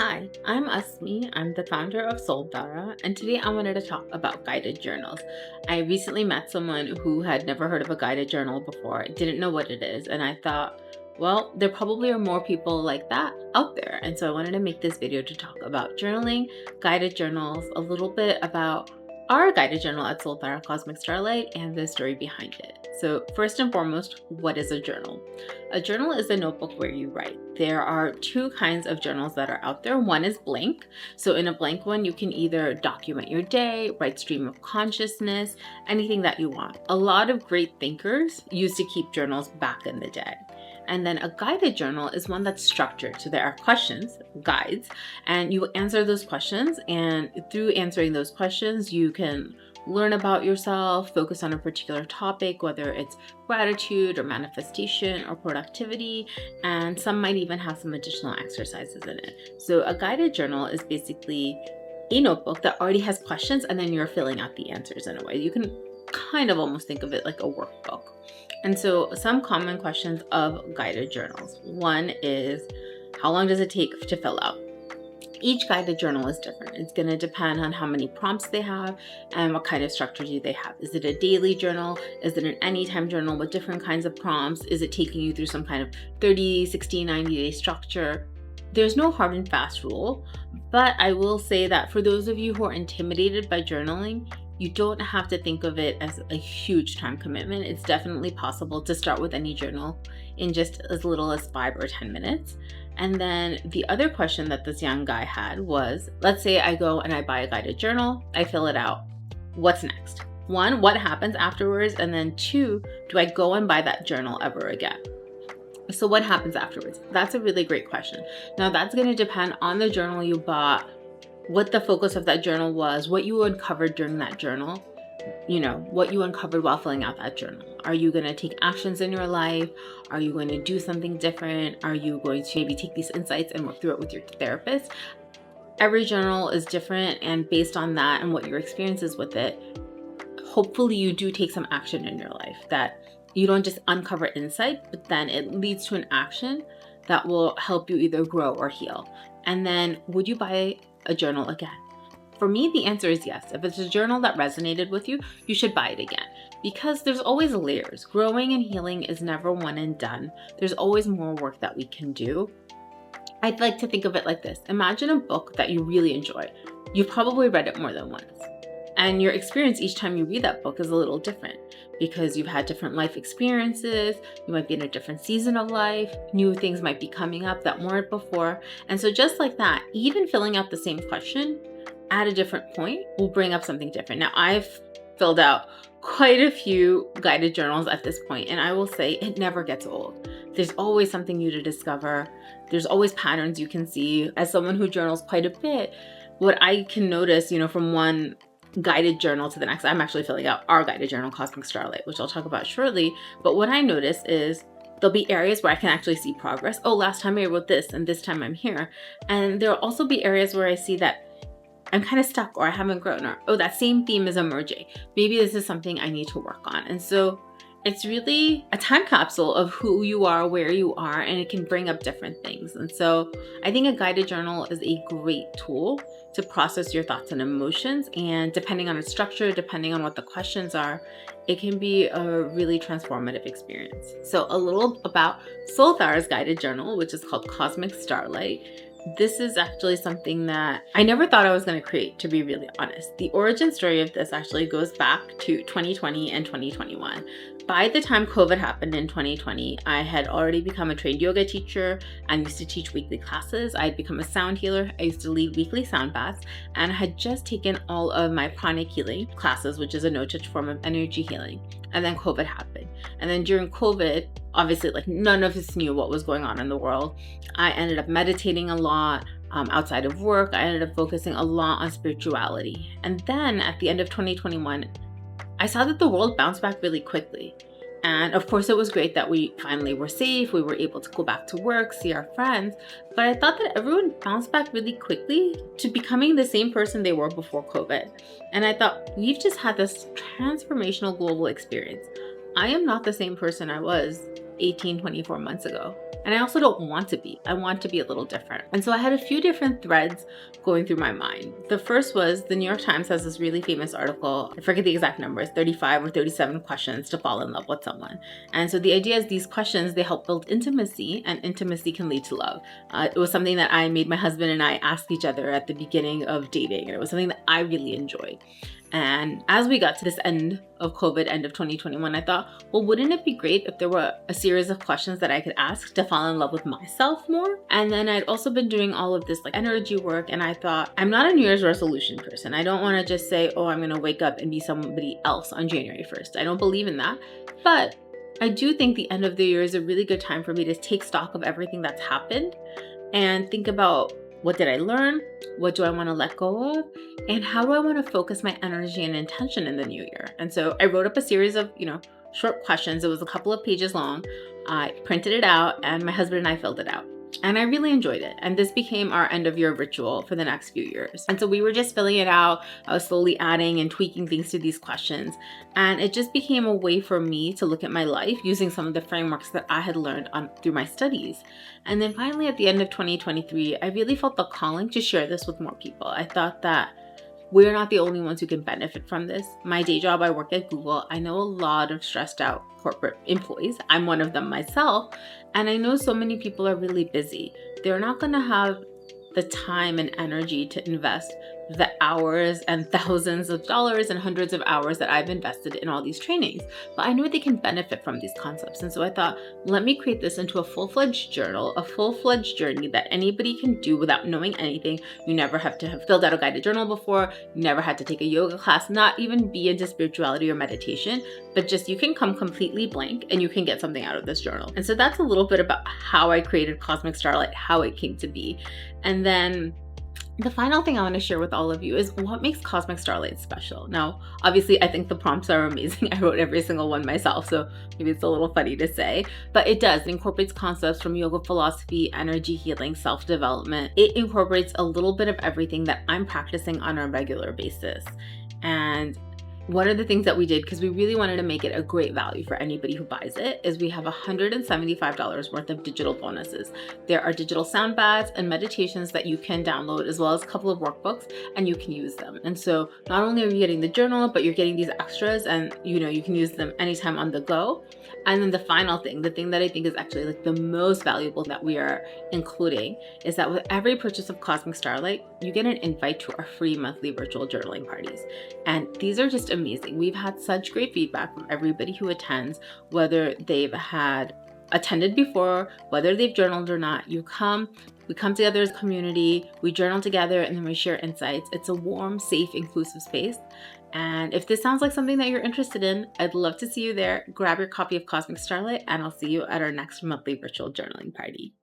Hi, I'm Asmi. I'm the founder of Soultara, and today I wanted to talk about guided journals. I recently met someone who had never heard of a guided journal before, didn't know what it is, and I thought, well, there probably are more people like that out there. And so I wanted to make this video to talk about journaling, guided journals, a little bit about our guided journal at Soultara Cosmic Starlight, and the story behind it. So, first and foremost, what is a journal? A journal is a notebook where you write. There are two kinds of journals that are out there. One is blank. So in a blank one, you can either document your day, write stream of consciousness, anything that you want. A lot of great thinkers used to keep journals back in the day. And then a guided journal is one that's structured. So there are questions, guides, and you answer those questions. And through answering those questions, you can learn about yourself, focus on a particular topic, whether it's gratitude or manifestation or productivity, and some might even have some additional exercises in it. So a guided journal is basically a notebook that already has questions, and then you're filling out the answers in a way. You can kind of almost think of it like a workbook. And so some common questions of guided journals. One is, how long does it take to fill out? Each guided journal is different. It's going to depend on how many prompts they have and what kind of structure do they have. Is it a daily journal? Is it an anytime journal with different kinds of prompts? Is it taking you through some kind of 30, 60, 90-day structure? There's no hard and fast rule, but I will say that for those of you who are intimidated by journaling, you don't have to think of it as a huge time commitment. It's definitely possible to start with any journal in just as little as 5 or 10 minutes. And then the other question that this young guy had was, let's say I go and I buy a guided journal, I fill it out. What's next? One, what happens afterwards? And then two, do I go and buy that journal ever again? So what happens afterwards? That's a really great question. Now that's going to depend on the journal you bought, what the focus of that journal was, what you uncovered during that journal, what you uncovered while filling out that journal. Are you going to take actions in your life? Are you going to do something different? Are you going to maybe take these insights and work through it with your therapist? Every journal is different, and based on that and what your experience is with it, hopefully you do take some action in your life, that you don't just uncover insight, but then it leads to an action that will help you either grow or heal. And then, would you buy a journal again? For me, the answer is yes. If it's a journal that resonated with you, you should buy it again, because there's always layers. Growing and healing is never one and done. There's always more work that we can do. I'd like to think of it like this. Imagine a book that you really enjoy. You've probably read it more than once. And your experience each time you read that book is a little different because you've had different life experiences. You might be in a different season of life. New things might be coming up that weren't before. And so just like that, even filling out the same question at a different point will bring up something different. Now, I've filled out quite a few guided journals at this point, and I will say it never gets old. There's always something new to discover. There's always patterns you can see. As someone who journals quite a bit, what I can notice, from one guided journal to the next, I'm actually filling out our guided journal, Cosmic Starlight, which I'll talk about shortly. But what I notice is there'll be areas where I can actually see progress. Oh, last time I wrote this and this time I'm here. And there'll also be areas where I see that I'm kind of stuck or I haven't grown, or, oh, that same theme is emerging. Maybe this is something I need to work on. And so it's really a time capsule of who you are, where you are, and it can bring up different things. And so I think a guided journal is a great tool to process your thoughts and emotions. And depending on its structure, depending on what the questions are, it can be a really transformative experience. So a little about Soultara's guided journal, which is called Cosmic Starlight. This is actually something that I never thought I was going to create, to be really honest. The origin story of this actually goes back to 2020 and 2021. By the time COVID happened in 2020, I had already become a trained yoga teacher and used to teach weekly classes. I had become a sound healer. I used to lead weekly sound baths, and I had just taken all of my pranic healing classes, which is a no-touch form of energy healing. And then COVID happened. And then during COVID, obviously, none of us knew what was going on in the world. I ended up meditating a lot outside of work. I ended up focusing a lot on spirituality. And then at the end of 2021, I saw that the world bounced back really quickly. And of course, it was great that we finally were safe. We were able to go back to work, see our friends. But I thought that everyone bounced back really quickly to becoming the same person they were before COVID. And I thought, we've just had this transformational global experience. I am not the same person I was 18, 24 months ago. And I also don't want to be. I want to be a little different. And so I had a few different threads going through my mind. The first was the New York Times has this really famous article. I forget the exact numbers, 35 or 37 questions to fall in love with someone. And so the idea is these questions, they help build intimacy, and intimacy can lead to love. It was something that I made my husband and I ask each other at the beginning of dating. And it was something that I really enjoyed. And as we got to this end of COVID, end of 2021, I thought, well, wouldn't it be great if there were a series of questions that I could ask to fall in love with myself more? And then I'd also been doing all of this like energy work, and I thought, I'm not a New Year's resolution person. I don't want to just say, oh, I'm going to wake up and be somebody else on January 1st. I don't believe in that. But I do think the end of the year is a really good time for me to take stock of everything that's happened and think about, what did I learn? What do I want to let go of? And how do I want to focus my energy and intention in the new year? And so I wrote up a series of, short questions. It was a couple of pages long. I printed it out and my husband and I filled it out. And I really enjoyed it. And this became our end of year ritual for the next few years. And so we were just filling it out. I was slowly adding and tweaking things to these questions. And it just became a way for me to look at my life using some of the frameworks that I had learned through my studies. And then finally, at the end of 2023, I really felt the calling to share this with more people. I thought that we're not the only ones who can benefit from this. My day job, I work at Google. I know a lot of stressed out corporate employees. I'm one of them myself. And I know so many people are really busy. They're not going to have the time and energy to invest the hours and thousands of dollars and hundreds of hours that I've invested in all these trainings. But I know they can benefit from these concepts. And so I thought, let me create this into a full-fledged journal, a full-fledged journey that anybody can do without knowing anything. You never have to have filled out a guided journal before. You never had to take a yoga class, not even be into spirituality or meditation, but just you can come completely blank and you can get something out of this journal. And so that's a little bit about how I created Cosmic Starlight, how it came to be. And then the final thing I want to share with all of you is what makes Cosmic Starlight special. Now, obviously, I think the prompts are amazing. I wrote every single one myself, so maybe it's a little funny to say, but it does. It incorporates concepts from yoga philosophy, energy healing, self-development. It incorporates a little bit of everything that I'm practicing on a regular basis. And one of the things that we did, because we really wanted to make it a great value for anybody who buys it, is we have $175 worth of digital bonuses. There are digital sound baths and meditations that you can download, as well as a couple of workbooks, and you can use them. And so not only are you getting the journal, but you're getting these extras, and you can use them anytime on the go. And then the final thing, the thing that I think is actually like the most valuable that we are including, is that with every purchase of Cosmic Starlight, you get an invite to our free monthly virtual journaling parties. And these are just amazing. We've had such great feedback from everybody who attends, whether they've had attended before, whether they've journaled or not. We come together as a community, we journal together, and then we share insights. It's a warm, safe, inclusive space. And if this sounds like something that you're interested in, I'd love to see you there. Grab your copy of Cosmic Starlight, and I'll see you at our next monthly virtual journaling party.